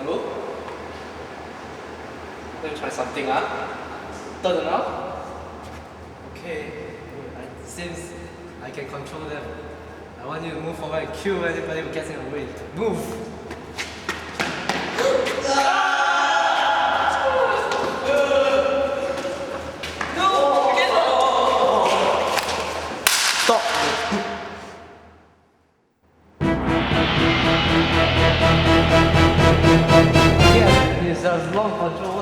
Hello? Let me try something, Turn around. Okay. Since I can control them, I want you to move forward and kill anybody who gets in the way. Move! Stop! Yeah, he has long control.